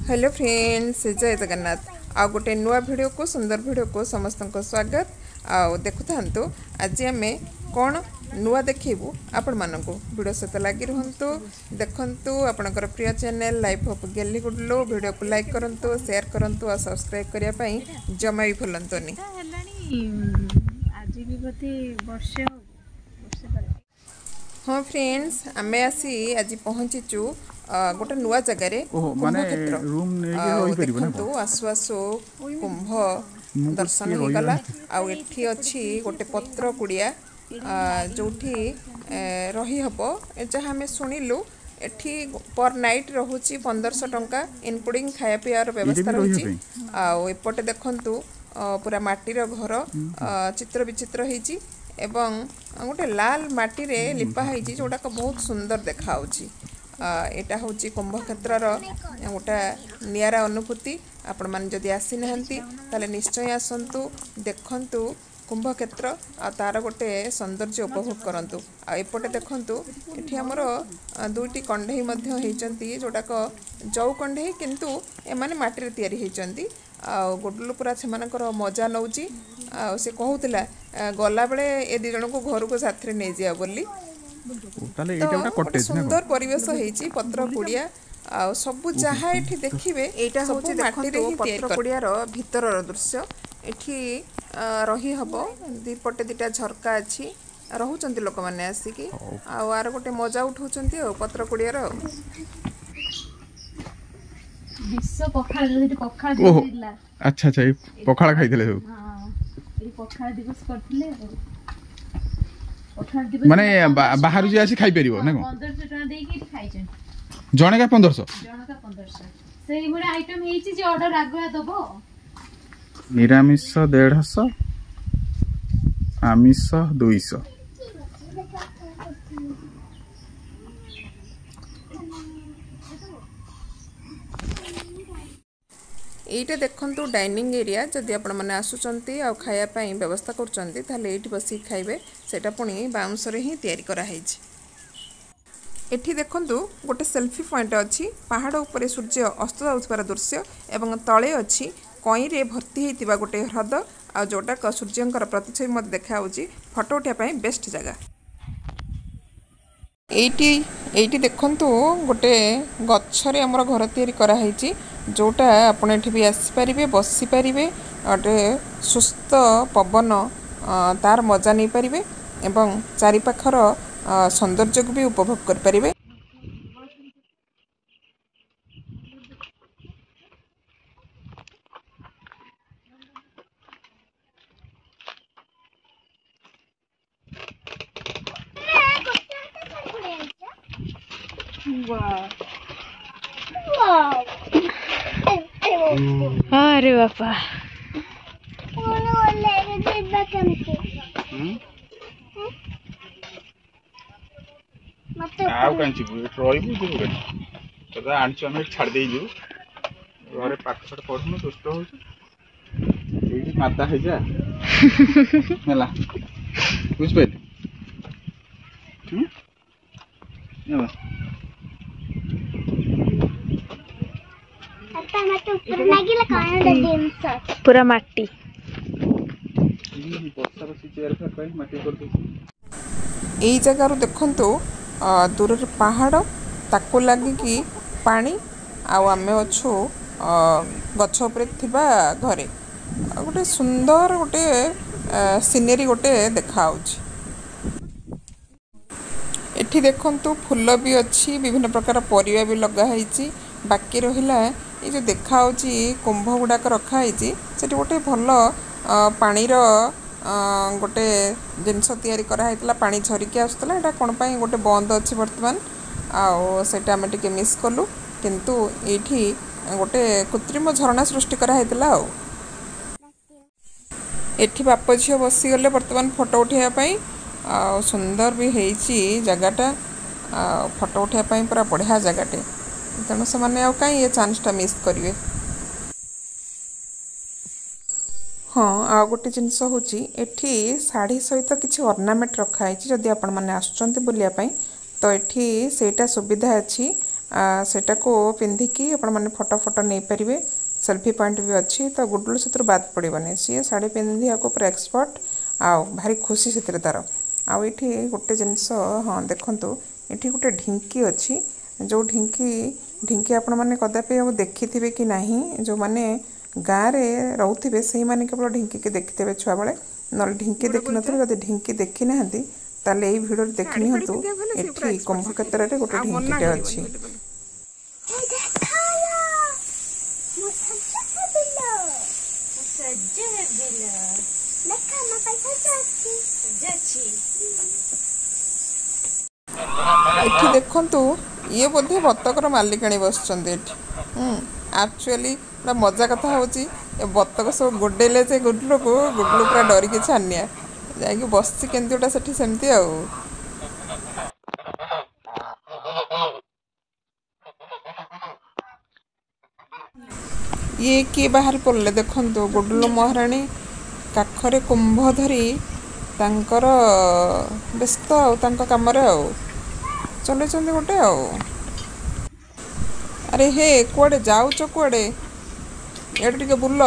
Hello friends, जय जगन्नाथ। आ गोटे नुआ वीडियो को सुंदर वीडियो को समस्त को स्वागत। आ देखु थांतु आज आम कौन नुआ देखू आपण मानक वीडियो सहित लगी रुहतु देखंतु। आपणकर प्रिय चैनल लाइफ ऑफ गेली गुडलो वीडियो को लाइक करंतु, शेयर करंतु और सब्सक्राइब करिया पई जमा भी भूलंतुनी। आज भी बोधे वर्षे हाँ फ्रेंड्स, आमे आसी आज पहुँचीचु गोटे नुआ जगार कुंभ क्षेत्र। देखु आसु आसु कुंभ दर्शन हो गला। आठी अच्छी गोटे पत्र कुड़िया जो रही हम जहाँ आम शुणिलु एठी पर नाइट रोचे 1500 टंका इनक्लूडिंग खाया पीवार व्यवस्था रही। आउपटे देखंतु पूरा माटीर घर चित्र विचित्र होती एवं गोटे लाल माटी रे लिपा होती जोटाक बहुत सुंदर देखा। एटा हूँ कुंभ क्षेत्र गोटा नियारा अनुभूति। आपण मैंने जदि आसी नहांती ताले निश्चय आसंतु, देखंतु कुंभ क्षेत्र आ तार गोटे सौंदर्य उपभोग करंतु। आ एपटे देखंतु एठी हमर दुईटी कंढई मध्य होइचंती जोटाक जौ कंढई, किंतु एमाने माटी रे तयारी होइचंती। आ गोडलु पूरा सेमानकर मजा नौची। आ से कहूतिला गला बेले ए दी जण को घर को साथरे नै जिया बोली। तो सुंदर परिवेश होइची पत्र कुड़िया आ सबु जहाँ एठी देखिबे एटा होची देखंतु पत्र कुड़ियार भितरर दृश्य। एठी रही हबो दीपटे दिटा झरका अछि, रहउचंती लोक माने आसीकी आ आर गोटे मजा उठाउचंती आ पत्र कुड़ियार। विश्व पखाल जेठी पखाल दिला। अच्छा अच्छा, पखाल खाइथिले सब। हां, ए पखाल दिवस करथिले। माने बाहर जे आसी खाइ परिबो ना? 1500 टका देई के खाइ छै जणे का 1500 जणा का 1500 सेही भले आइटम हेची जे ऑर्डर आगुआ दबो। निरामिष 150, आमिष 200। एटा देखंतु डाइनिंग एरिया। जदि आपण माने आसुचंती आ खाया पई व्यवस्था करचंती ताले एठी बसी खाइबे। सेटा पुणी बाउंस रे ही तयारी करा हैछि। एठी देखंतु गोटे सेल्फी पॉइंट अछि। पहाड़ ऊपर सूर्य अस्त जाउथबार दृश्य एवं तळे अछि कई रे भर्ती हेतिबा गोटे ह्रद आ जोटा क सूर्यंकर प्रतिछबि मत देखा होछि। फोटो उठा पई बेस्ट जगह। एटी देखंतु गोटे गच्छरे हमर घर तयारी करा हैछि जोटा आपण एठी भी आसी परिबे, बसी परिबे, अटे सुस्थ पवन तार मजा नहीं परिबे एवं चारि पाखर सौंदर्य को भी उपभोग कर परिबे। अरे बापा आउ कांची रहिबु जे तदा आंचो हम छाड़ देई जो घरे पाठ पाठ पढनु दुष्ट हो एही माता है जा होला बुझ पे ना ऊपर लागिला कान देम सच पूरा माटी ई बक्सा बसी चेयर पर पाई माटी कर दे। एई जगह रो देखंतु दूर रे पहाड़ ताको लागी कि पानी आउ आमे अछु गछ ऊपर थिबा घरे गोटे सुंदर गोटे सीनरी गोटे देखा होछि। एठी देखंतु फूल भी अच्छी, विभिन्न प्रकार परिवा भी लगा हैछि। बाकी रहिला ये जो देखा होछि कुंभ गुडाक रखा हैछि सेठी गोटे भल पानी रो गोटे जिनस तयारी करा हैतला। पानी झरिके आस्तला एटा कोन पई गोटे बंद अछि वर्तमान आ सेटा हम टिके मिस कलु, किंतु एठी गोटे कृत्रिम झरना सृष्टि करा हैतला। एठी बाप झियो बसी गले वर्तमान फोटो उठेया पई आ सुंदर भी हैछि जगहटा। फोटो उठेया पई पूरा बढ़िया जगहटे, तेणु से माने कहीं ये चांसटा मिस करेंगे। हाँ, आ गोटे जिनस हूँ एठी शाढ़ी सहित किसी ऑर्नामेंट रखाई। जदि आपण मैंने आसुचंती बुलिया पई तो एठी सेटा सुविधा अच्छी। सेटा को पिंधिकी आपण मैंने फोटो फोटो नहीं पारे सेल्फी पॉइंट भी अच्छी तो गुडलू से बाद पड़ोनी सी शाढ़ी पिंधि आपको पूरा एक्सपर्ट आउ भारी खुशी से तार आउ ये गोटे जिनस हाँ देखु ये गोटे ढिंकी अच्छी जो ढिंकी आपण मैंने कदापि अब देखी थे कि नहीं जो मैंने गाँव में रोथे से ही केवल ढिंकी के देखी थे छुआ बेले ना ढिंकी देखी न जब ढिंकी देखी ना ताले ये वीडियो देखि निहंतु एठी कुंभक्षेत्र रे गोटे ढिंकीटे अछि एठी देखंतु ये बोधे बत्तकर मालिकाणी बसचंदी एठी एक्चुअली पूरा मजा कथा होची ए बत्तक सब गोडेले जे गुडलू पूरा डरी के छानिया जाइए बस केमती सेठी सेमती आउ ये किए बाहर पड़े देखु गुडलू महाराणी काखरे कुंभ धरी तांकर व्यस्त आम चल गोटे अरे हे कुआडे जाऊच कुआडे एडे टिके बुल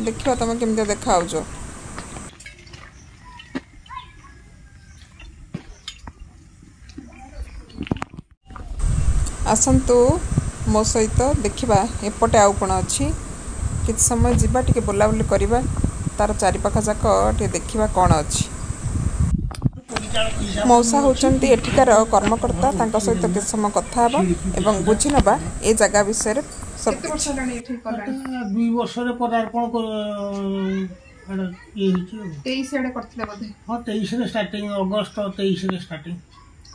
देखियो तुम केमती देखा आसतु मो सहित देखा एपटे आउ कौन अच्छी कि समय जीवा टे बुलाबुली करवा तार चारिपाख जाक टे देखा कौन अच्छी मौसा होचंती एठिकार कर्मकर्ता तांका सहित के समय कथा एवं बुझी नबा ए जगह विषय सब 2 वर्ष रे पदार्पण ये हिची 23 एडे करथिले बोधे हां 23 रे स्टार्टिंग अगस्त 23 रे स्टार्टिंग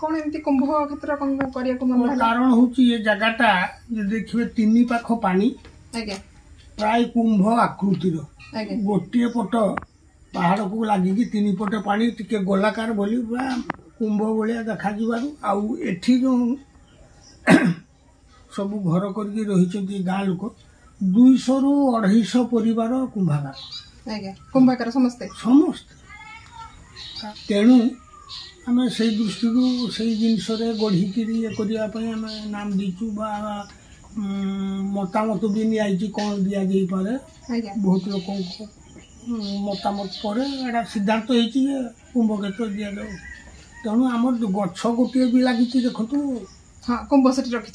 कौन एमती कुंभ क्षेत्र करिया को मन कारण होची ये जगहटा जे देखिबे तीनी पाख पानी आगे प्राय कुंभ आकृति रो आगे गोटिए पट पहाड़ को लागी कि तीनी पट पानी टिके गोलाकार बोली कुंभ भलिया देखा जिबारु आउ एठी जो सब घर करके रही गाँ लोक 200 रु 250 परिवार कुंभागार आगे कुंभागार समस्ते तेणु आम से दृष्टि से जिनस गढ़ी ये करने नाम दीचु मतामत भी नहीं कौन दि जाई पारे बहुत लोक मतामत पर एटा सिद्धांत होती कुंभ क्षेत्र दि जाऊ तेणु आम गछ गोटे भी लगी देखु हाँ कुंभ से रखी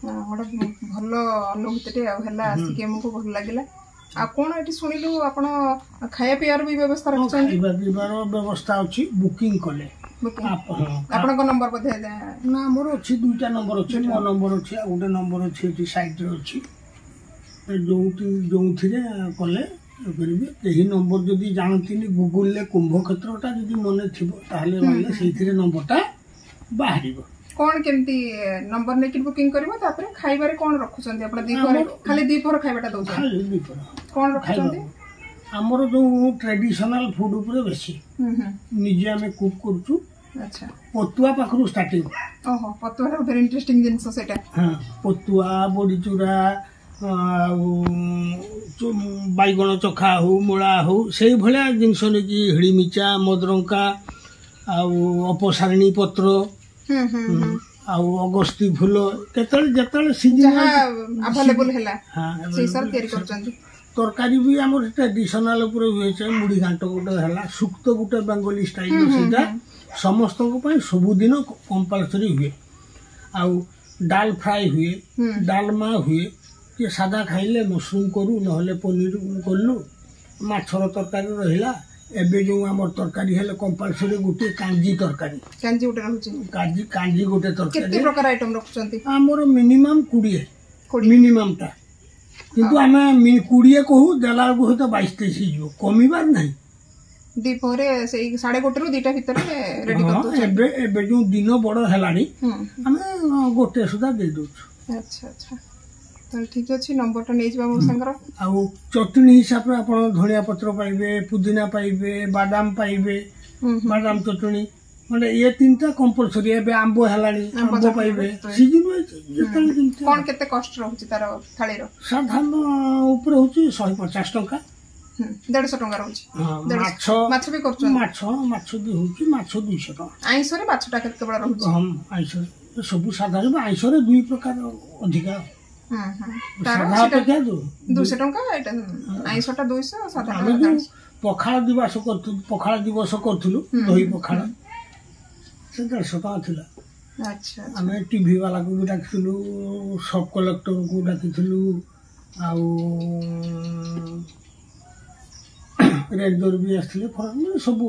गोटे भल अनुभूति आसिक आमको भल लगे आ कौन ये शुणिलु आप खाया पीवार भी व्यवस्था पीवार व्यवस्था अच्छी बुकिंग कले आपन नंबर बोधे ना मोर अच्छी 2टा नंबर अच्छे मो नंबर अच्छे गोटे नंबर अच्छी साइड रे अच्छी जो कले यही नंबर जदि जानती गूगल कुंभ क्षेत्रटा जदि मन थी नंबरटा बाहर कौन केमती नंबर नहीं बुकिंग करबो तापर खाइबारे कौन रखुचंदी आपण दीपर खाली दीपर खाइबाटा दउछ कौन रखुचंदी हमर जो ट्रेडिशनल फूड ऊपर बेसी निजे हमें कुक करछु अच्छा पतुआ पाखरु स्टार्टिंग ओहो पतुआ वेरी इंटरेस्टिंग जिंस सेटा हां पतुआ बड़ी चूरा बैगण चोखा हो मूला हो से भलिया जिनस ने कि हिड़ीमिचा मदरंका अपसारणी पत्र अगस्ती फूल केतल सीजन अवेलेबल हैला हां से सर तयारी करचंदी तरकारी भी हमर ट्रेडिशनल ऊपर हुए छै मुड़ी घांट गोटे हैला सुक्त गोटे बेंगली स्टाइल सेटा समस्त को पई सब दिन कंपलसरी हुए आउ दाल फ्राई हुए डालमा हुए ये सादा खाइले मशरूम करू नहले पनीर करलु माछर तरकारी रहिला एबे जो हमर तरकारी हेले कंपलसरी गोटे कांजी तरकारी कांजी गोटे रहउची कांजी गोटे तरकारी केते प्रकार आइटम रखुचंती हमर मिनिमम 20 मिनिमम ता किंतु हमें 20 कहू देला को तो 22-23 जो कमीबार नहीं दीपरे से 1:30 रु 2टा भीतर रेडी करतो एबे जो दिन बड़ हेलानी हमें गोटे सुधा दे दो अच्छा अच्छा तो ठीक अच्छे नंबर नहीं जा मो संगर आउ चटनी हिसाब रे आपण धनिया पत्र पाइबे पुदीना पाइबे बादाम पाइबे बादाम चटनी माने ये तीनटा कंपलसरी एबे आंबो हेलानी आंबो पाइबे सीजन वाइज जतल दिन कोन केते कष्ट रहउची तार थाली रो साधारण ऊपर होची 150 टका 150 टका रहउची माछ भी करछन माछ भी होची माछ 200 टका आइसरे माछटा केबळ रहउची हम आइसरे ସବୁ ସାଧା ଆଇଁଷରେ 2 ପ୍ରକାର ଅଧିକା ସାଧା ଅପେକ୍ଷା 200 ଟଙ୍କା ଏଇଟା ଆଇଁଷଟା 200 ସାଧା ଆମେ ଯୋଉ ପଖାଳ ଦିବସ କରୁଥିଲୁ ଦହି ପଖାଳ ସେ 150 ଟଙ୍କା ଥିଲା। ଆଚ୍ଛା ଆମେ ଟିଭି ବାଲାକୁ ବି ଡାକିଥିଲୁ, ସବ୍ କଲେକ୍ଟରକୁ ଡାକିଥିଲୁ, ଆଉ ରେଡର ବି ଆସିଥିଲେ, ସବୁ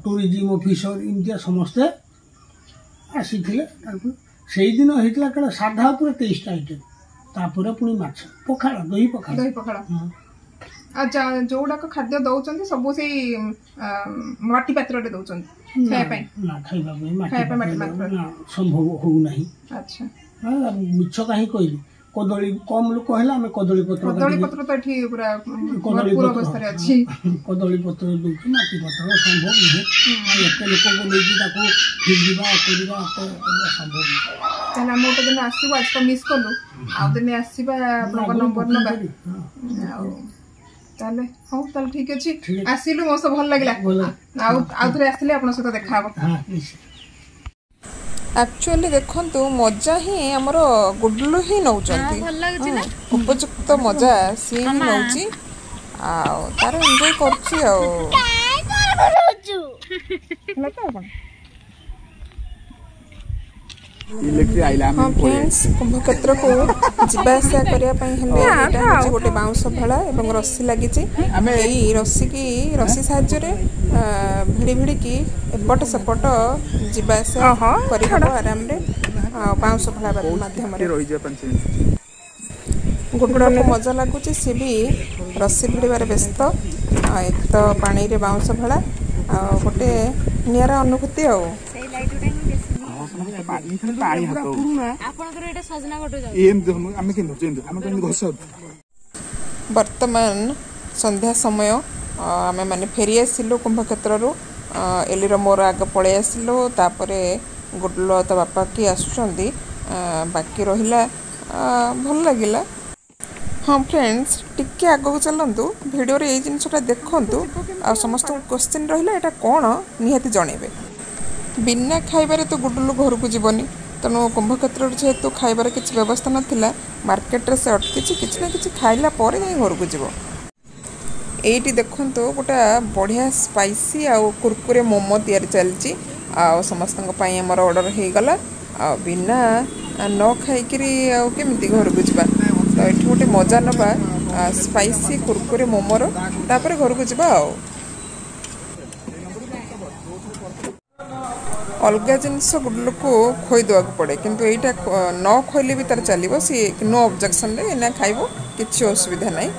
ଟୁରିଜିମ ଅଫିସର ଏମିତିଆ ସମସ୍ତେ ଆସିଥିଲେ। ସେଇଦିନ ହେଇଥିଲା କାଳେ ସାଧା ଉପରେ 23ଟା ଆଇଟମ୍, ତାପରେ ପୁଣି ମାଛ ପଖାଳ ଦହି ପଖାଳ। ଆଚ୍ଛା, ଯୋଉଗୁଡାକ ଖାଦ୍ୟ ଦଉଛନ୍ତି ସବୁ ସେଇ ମାଟି ପାତ୍ରରେ ଦଉଛନ୍ତି ଖାଇବା ପାଇଁ? ନା, ଖାଇବା ପାଇଁ ସମ୍ଭବ ହଉନାହିଁ। ଆଚ୍ଛା, ମିଛ କାହିଁ କହିଲି, କଦଳୀ କମ ଲୋକ ହେଲେ ଆମେ କଦଳୀ ପତ୍ର ତ ଏଠି ପୁରା ଅବସ୍ଥାରେ ଅଛି। କଦଳୀ ପତ୍ର ଦଉଛୁ, ମାଟି ପତ୍ର ସମ୍ଭବ ନୁହେଁ। ଏତେ ଲୋକଙ୍କୁ ନେଇକି ତାକୁ ଫିଙ୍ଗିବା କରିବା ସମ୍ଭବ ନୁହେଁ। ତାହେଲେ ଆମେ ଗୋଟେ ଦିନ ଆସିବୁ, ଆଜି ତ ମିସ୍ କଲୁ, ଆଉ ଦିନେ ଆସିବା, ଆପଣଙ୍କ ନମ୍ବର ନେବା। ତାହେଲେ ହଉ, ତାହେଲେ ଠିକ ଅଛି, ଆସିଲୁ, ମୋ ସହ ଭଲ ଲାଗିଲା। ଆଉ ଥରେ ଆସିଲେ ଆପଣଙ୍କ ସହିତ ଦେଖାହବ। ଆକ୍ଚୁଆଲି ଦେଖନ୍ତୁ, ମଜା ହିଁ ଆମର ଗୁଡଲୁ ହିଁ ନେଉଛନ୍ତି, ଉପଯୁକ୍ତ ମଜା ସିଏ ହିଁ ନେଉଛି, ଆଉ ତାର ଏନ୍ଜୟ କରୁଛି ଆଉ। ହଁ ଫ୍ରେଣ୍ଡସ୍, କୁମ୍ଭକ୍ଷେତ୍ରକୁ ଯିବା ଆସିବା କରିବା ପାଇଁ ହେଲେ ଏଇଟା ହେଉଛି ଗୋଟେ ବାଉଁଶ ଭେଳା ଏବଂ ରସି ଲାଗିଛି। ଏଇ ରସି ସାହାଯ୍ୟରେ ଭିଡ଼ି ଭିଡ଼ିକି ଏପଟ ସେପଟ ଯିବା ଆସିବା କରିହେବ ଆରାମରେ, ବାଉଁଶ ଭେଳା ମାଧ୍ୟମରେ। ଗୁଡୁକୁ ମଜା ଲାଗୁଛି, ସିଏ ବି ରସି ଭିଡ଼ିବାରେ ବ୍ୟସ୍ତ। ଏକ ତ ପାଣିରେ ବାଉଁଶ ଭେଳା, ଆଉ ଗୋଟେ ନିଆରା ଅନୁଭୂତି ଆଉ। ବର୍ତ୍ତମାନ ସନ୍ଧ୍ୟା ସମୟ, ଆମେ ମାନେ ଫେରି ଆସିଲୁ କୁମ୍ଭକ୍ଷେତ୍ରରୁ। ଏଲିର ମୋର ଆଗ ପଳେଇ ଆସିଲୁ, ତାପରେ ଗୁଡୁଲ ତା ବାପା କିଏ ଆସୁଛନ୍ତି, ବାକି ରହିଲା। ଭଲ ଲାଗିଲା। ହଁ ଫ୍ରେଣ୍ଡସ୍, ଟିକେ ଆଗକୁ ଚାଲନ୍ତୁ, ଭିଡ଼ିଓରେ ଏଇ ଜିନିଷଟା ଦେଖନ୍ତୁ, ଆଉ ସମସ୍ତଙ୍କୁ କ୍ୱେଶ୍ଚିନ୍ ରହିଲା ଏଇଟା କ'ଣ ନିହାତି ଜଣେଇବେ। ବିନା ଖାଇବାରେ ତ ଗୁଡୁଲୁ ଘରକୁ ଯିବନି, ତେଣୁ କୁମ୍ଭକ୍ଷେତ୍ରରେ ଯେହେତୁ ଖାଇବାର କିଛି ବ୍ୟବସ୍ଥା ନଥିଲା, ମାର୍କେଟରେ ସେ ଅଟକିଛି, କିଛି ନା କିଛି ଖାଇଲା ପରେ ଯାଇ ଘରକୁ ଯିବ। ଏଇଠି ଦେଖନ୍ତୁ, ଗୋଟେ ବଢ଼ିଆ ସ୍ପାଇସି ଆଉ କୁରକୁରେ ମୋମୋ ତିଆରି ଚାଲିଛି, ଆଉ ସମସ୍ତଙ୍କ ପାଇଁ ଆମର ଅର୍ଡ଼ର ହେଇଗଲା। ଆଉ ବିନା ନ ଖାଇକିରି ଆଉ କେମିତି ଘରକୁ ଯିବା, ତ ଏଠି ଗୋଟେ ମଜା ନେବା ସ୍ପାଇସି କୁରକୁରେ ମୋମୋର, ତାପରେ ଘରକୁ ଯିବା ଆଉ। ଅଲଗା ଜିନିଷ ଗୁଡୁଲୁକୁ ଖୋଇଦେବାକୁ ପଡ଼େ, କିନ୍ତୁ ଏଇଟା ନ ଖୋଇଲେ ବି ତାର ଚାଲିବ, ସିଏ ନୋ ଅବଜେକ୍ସନରେ ଏଇନା ଖାଇବ, କିଛି ଅସୁବିଧା ନାହିଁ।